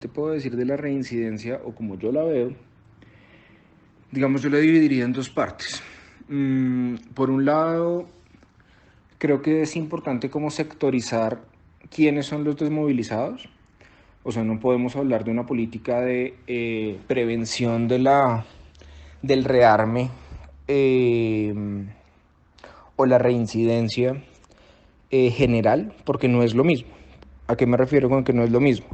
Te puedo decir de la reincidencia, o como yo la veo, digamos, yo la dividiría en dos partes. Por un lado, creo que es importante como sectorizar quiénes son los desmovilizados. O sea, no podemos hablar de una política de prevención del rearme eh, o la reincidencia general, porque no es lo mismo. ¿A qué me refiero con que no es lo mismo?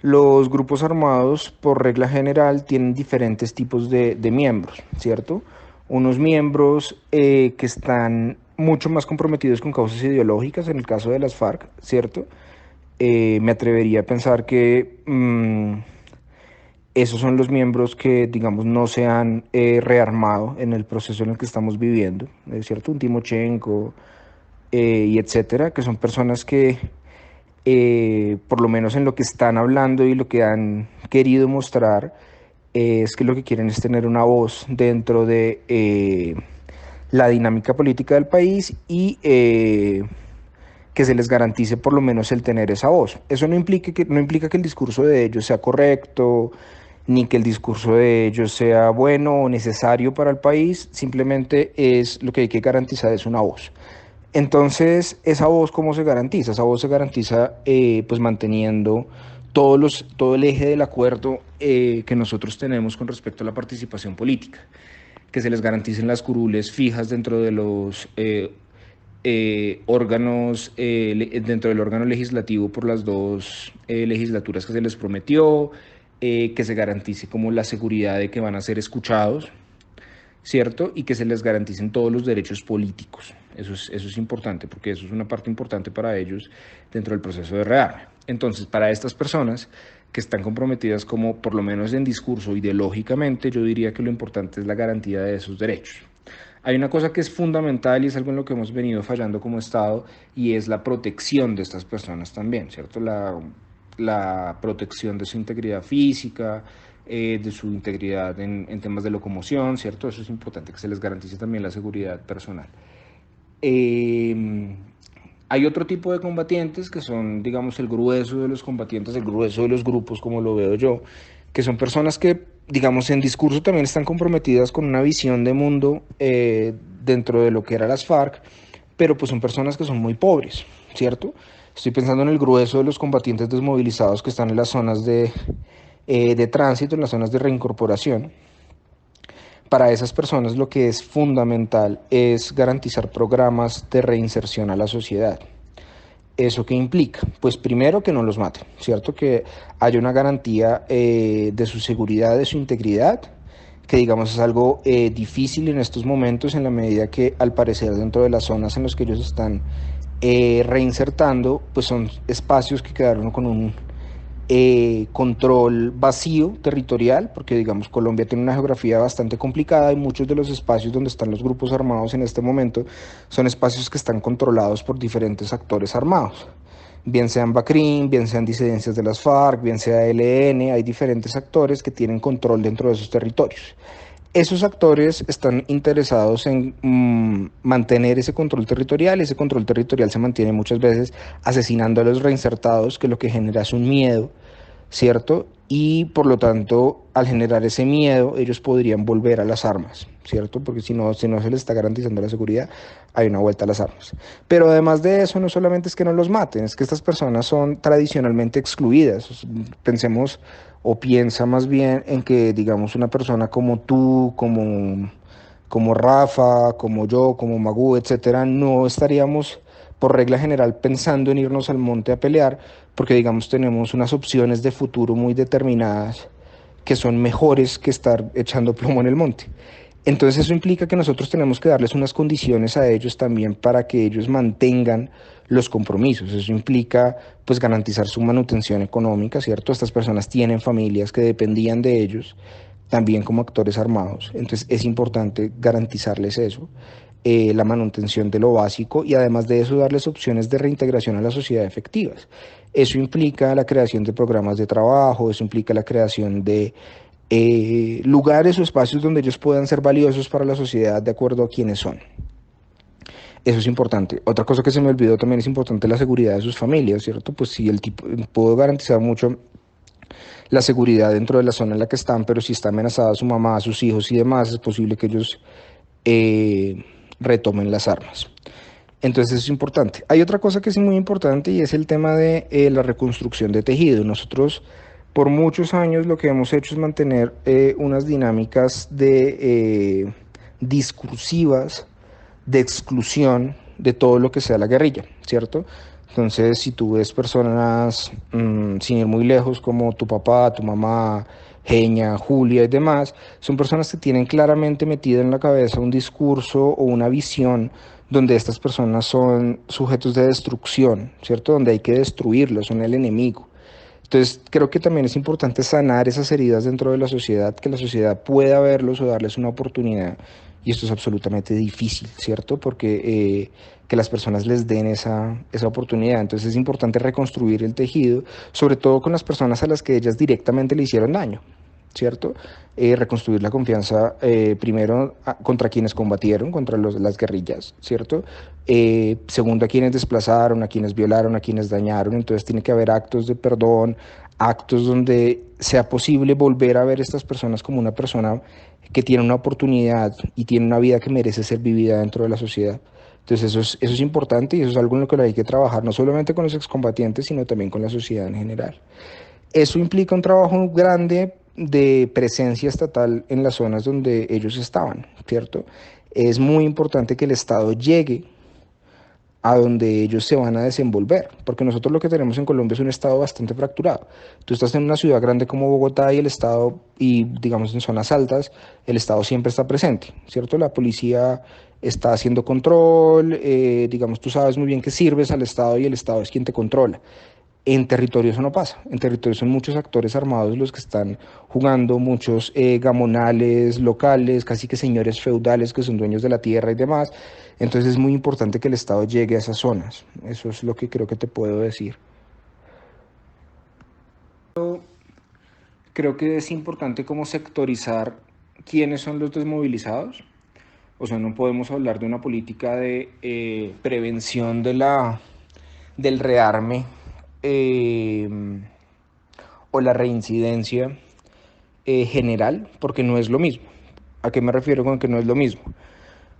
Los grupos armados, por regla general, tienen diferentes tipos de miembros, ¿cierto? Unos miembros que están mucho más comprometidos con causas ideológicas, en el caso de las FARC, ¿cierto? Me atrevería a pensar que esos son los miembros que, digamos, no se han rearmado en el proceso en el que estamos viviendo, ¿cierto? Un Timochenko y etcétera, que son personas que por lo menos en lo que están hablando y lo que han querido mostrar, es que lo que quieren es tener una voz dentro de la dinámica política del país y que se les garantice por lo menos el tener esa voz. Eso no implica que el discurso de ellos sea correcto, ni que el discurso de ellos sea bueno o necesario para el país, simplemente es lo que hay que garantizar es una voz. Entonces, ¿esa voz cómo se garantiza? Esa voz se garantiza pues manteniendo todo el eje del acuerdo que nosotros tenemos con respecto a la participación política, que se les garanticen las curules fijas dentro de los órganos, dentro del órgano legislativo por las dos legislaturas que se les prometió, que se garantice como la seguridad de que van a ser escuchados, ¿cierto? Y que se les garanticen todos los derechos políticos. Eso es importante, porque eso es una parte importante para ellos dentro del proceso de rearme. Entonces, para estas personas que están comprometidas como, por lo menos en discurso, ideológicamente, yo diría que lo importante es la garantía de esos derechos. Hay una cosa que es fundamental y es algo en lo que hemos venido fallando como Estado y es la protección de estas personas también, ¿cierto? La protección de su integridad física, de su integridad en temas de locomoción, ¿cierto? Eso es importante, que se les garantice también la seguridad personal. Eh, Hay otro tipo de combatientes que son, digamos, el grueso de los combatientes, el grueso de los grupos, como lo veo yo, que son personas que, digamos, en discurso también están comprometidas con una visión de mundo dentro de lo que era las FARC, pero pues son personas que son muy pobres, ¿cierto? Estoy pensando en el grueso de los combatientes desmovilizados que están en las zonas de tránsito, en las zonas de reincorporación. Para esas personas lo que es fundamental es garantizar programas de reinserción a la sociedad. ¿Eso qué implica? Pues primero que no los maten, ¿cierto? Que haya una garantía de su seguridad, de su integridad, que digamos es algo difícil en estos momentos en la medida que al parecer dentro de las zonas en las que ellos están reinsertando, pues son espacios que quedaron con un control vacío territorial, porque digamos Colombia tiene una geografía bastante complicada y muchos de los espacios donde están los grupos armados en este momento son espacios que están controlados por diferentes actores armados, bien sean BACRIM, bien sean disidencias de las FARC, bien sea ELN, hay diferentes actores que tienen control dentro de esos territorios. Esos actores están interesados en mantener ese control territorial se mantiene muchas veces asesinando a los reinsertados, que lo que genera es un miedo, ¿cierto? Y por lo tanto, al generar ese miedo, ellos podrían volver a las armas, ¿cierto? Porque si no se les está garantizando la seguridad, hay una vuelta a las armas. Pero además de eso, no solamente es que no los maten, es que estas personas son tradicionalmente excluidas. Pensemos o piensa más bien en que, digamos, una persona como tú, como Rafa, como yo, como Magú, etcétera, no estaríamos por regla general pensando en irnos al monte a pelear, porque digamos tenemos unas opciones de futuro muy determinadas que son mejores que estar echando plomo en el monte. Entonces eso implica que nosotros tenemos que darles unas condiciones a ellos también para que ellos mantengan los compromisos. Eso implica pues garantizar su manutención económica, ¿cierto? Estas personas tienen familias que dependían de ellos, también como actores armados. Entonces es importante garantizarles eso, la manutención de lo básico y además de eso darles opciones de reintegración a la sociedad efectivas. Eso implica la creación de programas de trabajo, eso implica la creación de lugares o espacios donde ellos puedan ser valiosos para la sociedad de acuerdo a quienes son. Eso es importante. Otra cosa que se me olvidó también es importante la seguridad de sus familias, ¿cierto? Pues si el tipo puedo garantizar mucho la seguridad dentro de la zona en la que están, pero si está amenazada su mamá, sus hijos y demás, es posible que ellos retomen las armas. Entonces eso es importante. Hay otra cosa que es muy importante y es el tema de la reconstrucción de tejido. Nosotros por muchos años lo que hemos hecho es mantener unas dinámicas de discursivas de exclusión de todo lo que sea la guerrilla, ¿cierto? Entonces, si tú ves personas, sin ir muy lejos, como tu papá, tu mamá, Genia, Julia y demás, son personas que tienen claramente metida en la cabeza un discurso o una visión donde estas personas son sujetos de destrucción, ¿cierto? Donde hay que destruirlos, son el enemigo. Entonces, creo que también es importante sanar esas heridas dentro de la sociedad, que la sociedad pueda verlos o darles una oportunidad. Y esto es absolutamente difícil, ¿cierto? Porque que las personas les den esa oportunidad. Entonces es importante reconstruir el tejido, sobre todo con las personas a las que ellas directamente le hicieron daño, ¿cierto? Reconstruir la confianza primero contra quienes combatieron, contra las guerrillas, ¿cierto? Segundo, a quienes desplazaron, a quienes violaron, a quienes dañaron. Entonces tiene que haber actos de perdón, actos donde sea posible volver a ver a estas personas como una persona que tiene una oportunidad y tiene una vida que merece ser vivida dentro de la sociedad. Entonces eso es importante y eso es algo en lo que hay que trabajar, no solamente con los excombatientes, sino también con la sociedad en general. Eso implica un trabajo grande de presencia estatal en las zonas donde ellos estaban, ¿cierto? Es muy importante que el Estado llegue a donde ellos se van a desenvolver, porque nosotros lo que tenemos en Colombia es un estado bastante fracturado. Tú estás en una ciudad grande como Bogotá y el estado, y digamos en zonas altas, el estado siempre está presente, ¿cierto? La policía está haciendo control, digamos, tú sabes muy bien que sirves al estado y el estado es quien te controla. En territorio eso no pasa. En territorio son muchos actores armados los que están jugando, muchos gamonales locales, casi que señores feudales que son dueños de la tierra y demás. Entonces es muy importante que el Estado llegue a esas zonas. Eso es lo que creo que te puedo decir. Creo que es importante como sectorizar quiénes son los desmovilizados. O sea, no podemos hablar de una política de prevención del rearme eh, o la reincidencia general, porque no es lo mismo. ¿A qué me refiero con que no es lo mismo?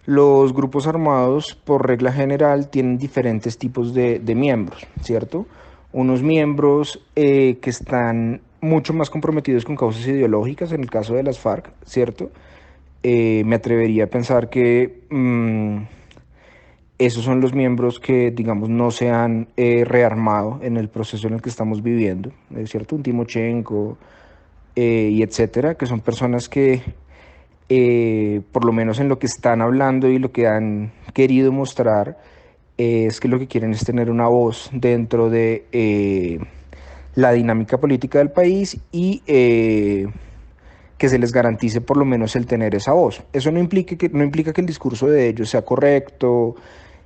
Los grupos armados, por regla general, tienen diferentes tipos de miembros, ¿cierto? Unos miembros que están mucho más comprometidos con causas ideológicas, en el caso de las FARC, ¿cierto? Me atrevería a pensar que esos son los miembros que, digamos, no se han rearmado en el proceso en el que estamos viviendo, ¿cierto? Un Timochenko y etcétera, que son personas que por lo menos en lo que están hablando y lo que han querido mostrar, es que lo que quieren es tener una voz dentro de la dinámica política del país y que se les garantice por lo menos el tener esa voz. Eso no implica que el discurso de ellos sea correcto,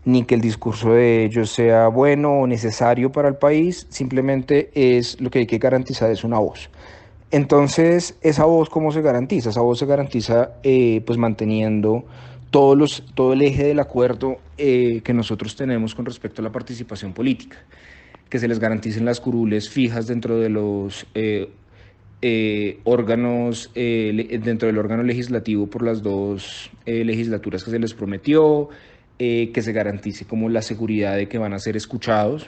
ni que el discurso de ellos sea bueno o necesario para el país, simplemente es lo que hay que garantizar es una voz. Entonces, ¿esa voz cómo se garantiza? Esa voz se garantiza pues manteniendo todo el eje del acuerdo que nosotros tenemos con respecto a la participación política, que se les garanticen las curules fijas dentro de los órganos, dentro del órgano legislativo por las dos legislaturas que se les prometió, que se garantice como la seguridad de que van a ser escuchados,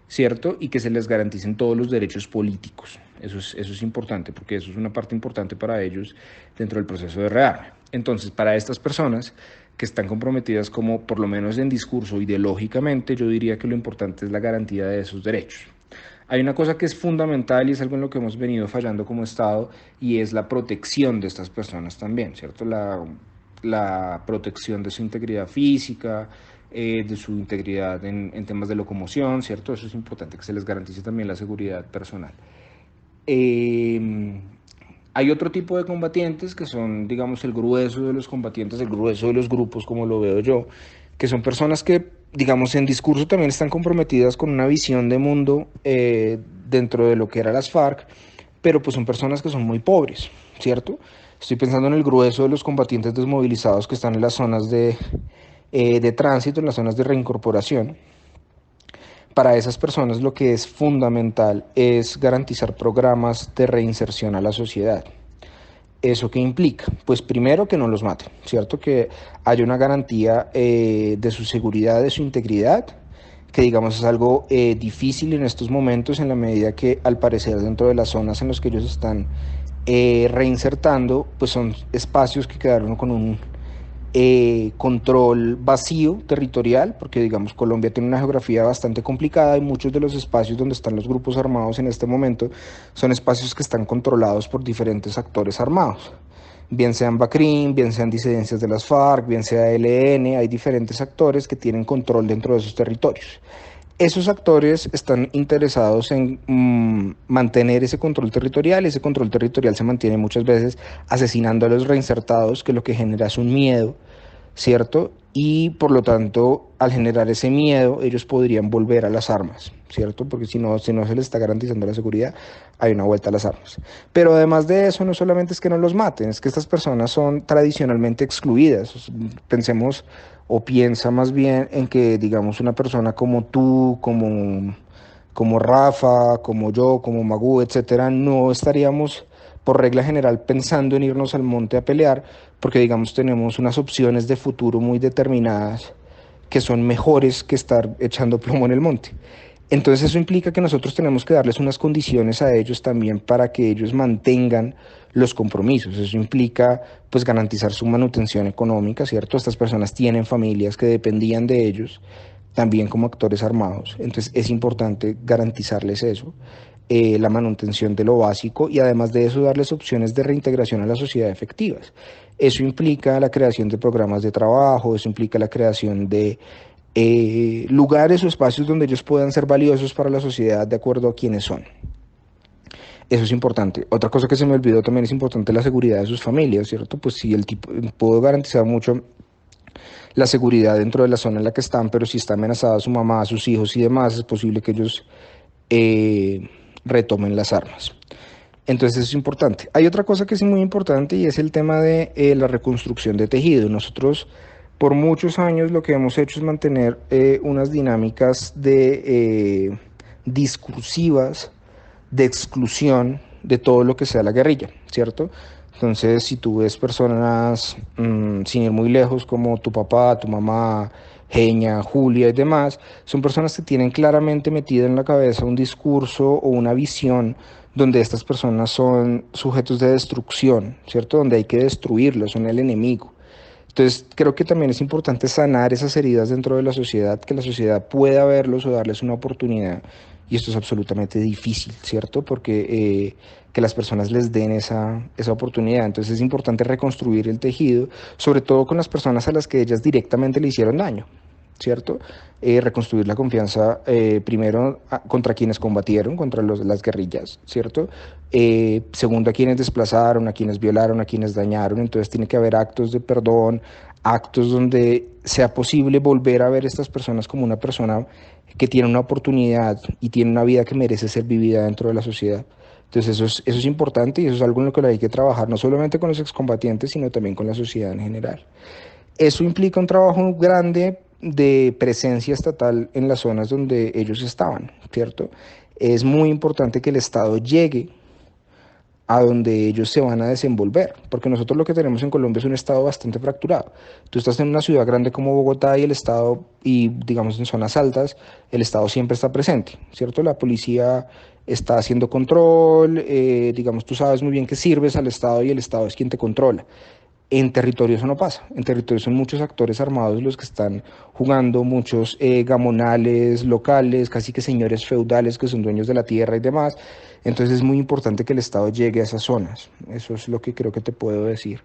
¿cierto? Y que se les garanticen todos los derechos políticos. Eso es importante, porque eso es una parte importante para ellos dentro del proceso de rearme. Entonces, para estas personas que están comprometidas como por lo menos en discurso ideológicamente, yo diría que lo importante es la garantía de esos derechos. Hay una cosa que es fundamental y es algo en lo que hemos venido fallando como Estado y es la protección de estas personas también, ¿cierto? La protección de su integridad física, de su integridad en temas de locomoción, ¿cierto? Eso es importante, que se les garantice también la seguridad personal. Hay otro tipo de combatientes que son, digamos, el grueso de los combatientes, el grueso de los grupos, como lo veo yo, que son personas que, digamos, en discurso también están comprometidas con una visión de mundo dentro de lo que eran las FARC, pero pues son personas que son muy pobres, ¿cierto? Estoy pensando en el grueso de los combatientes desmovilizados que están en las zonas de tránsito, en las zonas de reincorporación. para esas personas lo que es fundamental es garantizar programas de reinserción a la sociedad. ¿Eso qué implica? Pues primero que no los maten, ¿cierto? Que haya una garantía de su seguridad, de su integridad, que digamos es algo difícil en estos momentos en la medida que al parecer dentro de las zonas en las que ellos están reinsertando, pues son espacios que quedaron con un control vacío territorial, porque digamos Colombia tiene una geografía bastante complicada y muchos de los espacios donde están los grupos armados en este momento son espacios que están controlados por diferentes actores armados, bien sean BACRIM, bien sean disidencias de las FARC, bien sea ELN, hay diferentes actores que tienen control dentro de esos territorios. Esos actores están interesados en mantener ese control territorial. Ese control territorial se mantiene muchas veces asesinando a los reinsertados, que lo que genera es un miedo, ¿cierto? Y por lo tanto, al generar ese miedo, ellos podrían volver a las armas, ¿cierto? Porque si no se les está garantizando la seguridad, hay una vuelta a las armas. Pero además de eso, no solamente es que no los maten, es que estas personas son tradicionalmente excluidas. Pensemos o piensa más bien en que, digamos, una persona como tú, como Rafa, como yo, como Magú, etcétera, no estaríamos por regla general pensando en irnos al monte a pelear, porque digamos tenemos unas opciones de futuro muy determinadas que son mejores que estar echando plomo en el monte. Entonces eso implica que nosotros tenemos que darles unas condiciones a ellos también para que ellos mantengan los compromisos. Eso implica pues garantizar su manutención económica, ¿cierto? Estas personas tienen familias que dependían de ellos, también como actores armados. Entonces es importante garantizarles eso, la manutención de lo básico y además de eso darles opciones de reintegración a la sociedad efectivas. Eso implica la creación de programas de trabajo, eso implica la creación de lugares o espacios donde ellos puedan ser valiosos para la sociedad de acuerdo a quienes son. Eso es importante. Otra cosa que se me olvidó también es importante la seguridad de sus familias, ¿cierto? Pues si el tipo puedo garantizar mucho la seguridad dentro de la zona en la que están, pero si está amenazada su mamá, sus hijos y demás, es posible que ellos eh, retomen las armas. Entonces eso es importante. Hay otra cosa que es muy importante y es el tema de la reconstrucción de tejido. Nosotros por muchos años lo que hemos hecho es mantener unas dinámicas de discursivas de exclusión de todo lo que sea la guerrilla, ¿cierto? Entonces, si tú ves personas, sin ir muy lejos, como tu papá, tu mamá, Genia, Julia y demás, son personas que tienen claramente metida en la cabeza un discurso o una visión donde estas personas son sujetos de destrucción, ¿cierto? Donde hay que destruirlos, son el enemigo. Entonces, creo que también es importante sanar esas heridas dentro de la sociedad, que la sociedad pueda verlos o darles una oportunidad. Y esto es absolutamente difícil, ¿cierto? Porque que las personas les den esa oportunidad. Entonces es importante reconstruir el tejido, sobre todo con las personas a las que ellas directamente le hicieron daño, ¿cierto? Reconstruir la confianza primero contra quienes combatieron, contra las guerrillas, ¿cierto? Segundo, a quienes desplazaron, a quienes violaron, a quienes dañaron. Entonces tiene que haber actos de perdón, actos donde sea posible volver a ver a estas personas como una persona que tiene una oportunidad y tiene una vida que merece ser vivida dentro de la sociedad. Entonces eso es importante y eso es algo en lo que hay que trabajar, no solamente con los excombatientes, sino también con la sociedad en general. Eso implica un trabajo grande de presencia estatal en las zonas donde ellos estaban, ¿cierto? Es muy importante que el Estado llegue a donde ellos se van a desenvolver, porque nosotros lo que tenemos en Colombia es un estado bastante fracturado. Tú estás en una ciudad grande como Bogotá y el estado, y digamos en zonas altas, el estado siempre está presente, ¿cierto? La policía está haciendo control, digamos, tú sabes muy bien que sirves al estado y el estado es quien te controla. En territorio eso no pasa. En territorio son muchos actores armados los que están jugando, muchos gamonales locales, casi que señores feudales que son dueños de la tierra y demás. Entonces es muy importante que el Estado llegue a esas zonas. Eso es lo que creo que te puedo decir.